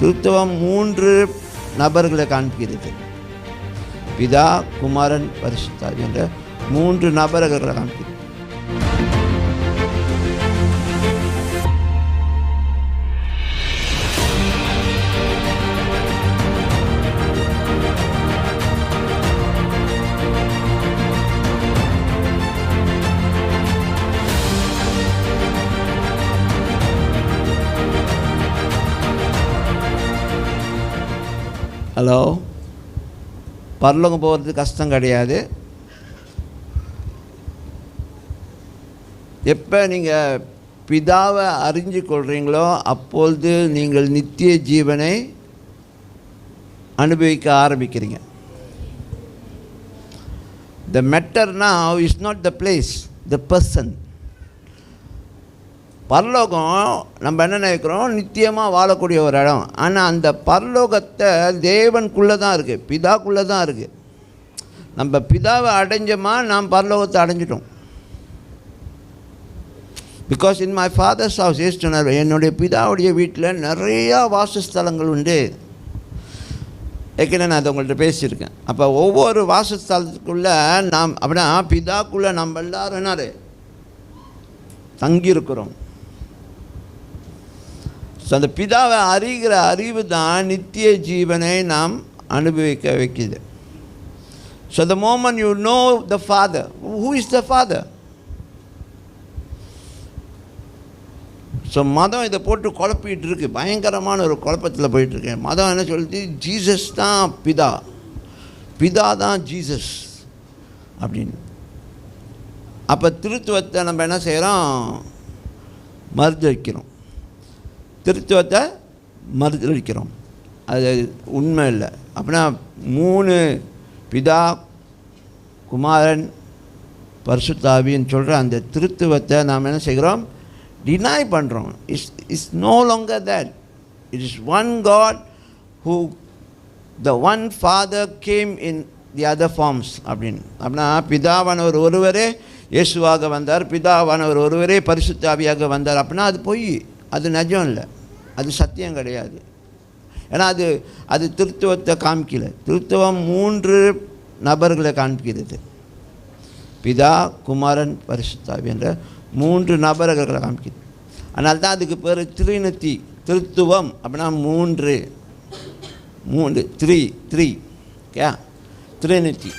திருத்துவம் 3 நபர்களை காண்பிக்கிறது. பிதா, குமாரன், பரிசுத்த ஆவி என்ற 3 நபர்களை காண்பிக்கிறது. ஹலோ, பரலோகம் போகிறது கஷ்டம் கிடையாது. எப்போ நீங்கள் பிதாவை அறிஞ்சு கொள்கிறீங்களோ அப்பொழுது நீங்கள் நித்திய ஜீவனை அனுபவிக்க ஆரம்பிக்கிறீங்க. The matter now is not the place, the person. பரலோகம் நம்ம என்ன நினைக்கிறோம், நித்தியமாக வாழக்கூடிய ஒரு இடம். ஆனால் அந்த பரலோகத்தை தேவனுக்குள்ளே தான் இருக்குது, பிதாக்குள்ளே தான் இருக்குது. நம்ம பிதாவை அடைஞ்சோமா நாம் பரலோகத்தை அடைஞ்சிட்டோம். Because in my father's house சொன்னார், என்னுடைய பிதாவுடைய வீட்டில் நிறையா வாசஸ்தலங்கள் உண்டு. ஏற்கனவே நான் அதை உங்கள்கிட்ட பேசியிருக்கேன். அப்போ ஒவ்வொரு வாசஸ்தலத்துக்குள்ளே நாம் அப்படின்னா பிதாக்குள்ளே நம்ம எல்லோரும் என்னார் தங்கியிருக்கிறோம். ஸோ அந்த பிதாவை அறிகிற அறிவு தான் நித்திய ஜீவனை நாம் அனுபவிக்க வைக்குது. So the moment you know the father, who is the father? So மதம் இதை போட்டு குழப்பிகிட்டு இருக்குது, பயங்கரமான ஒரு குழப்பத்தில் போயிட்டுருக்கேன். மதம் என்ன சொல்லுது, ஜீசஸ் தான் பிதா, பிதா தான் ஜீசஸ் அப்படின்னு. அப்போ திருத்துவத்தை நம்ம என்ன செய்கிறோம், மறுதளிக்கிறோம். திருத்துவத்தை மறுதளிக்கிறோம், அது உண்மை இல்லை. அப்படின்னா 3 பிதா, குமாரன், பரிசுத்த ஆவின்னு சொல்கிற அந்த திருத்துவத்தை நாம் என்ன செய்கிறோம், டினை பண்ணுறோம். It's no longer that. It is one God who the one father came in the other forms அப்படின்னு. அப்படின்னா பிதாவானவர் ஒருவரே இயேசுவாக வந்தார், பிதாவானவர் ஒருவரே பரிசுத்த ஆவியாக வந்தார். அப்படின்னா அது பொய், அது நிஜம் இல்லை, அது சத்தியம் கிடையாது. ஏன்னா அது திருத்துவத்தை காமிக்கல. திருத்துவம் 3 நபர்களை காண்பிக்கிறது. பிதா, குமாரன், பரிசுத்த ஆவி என்ற 3 நபர்களை காமிக்கிறது. அதனால தான் அதுக்கு பேர் ட்ரினிட்டி. திருத்துவம் அப்படின்னா 3 3 3 3 ஓகே, ட்ரினிட்டி.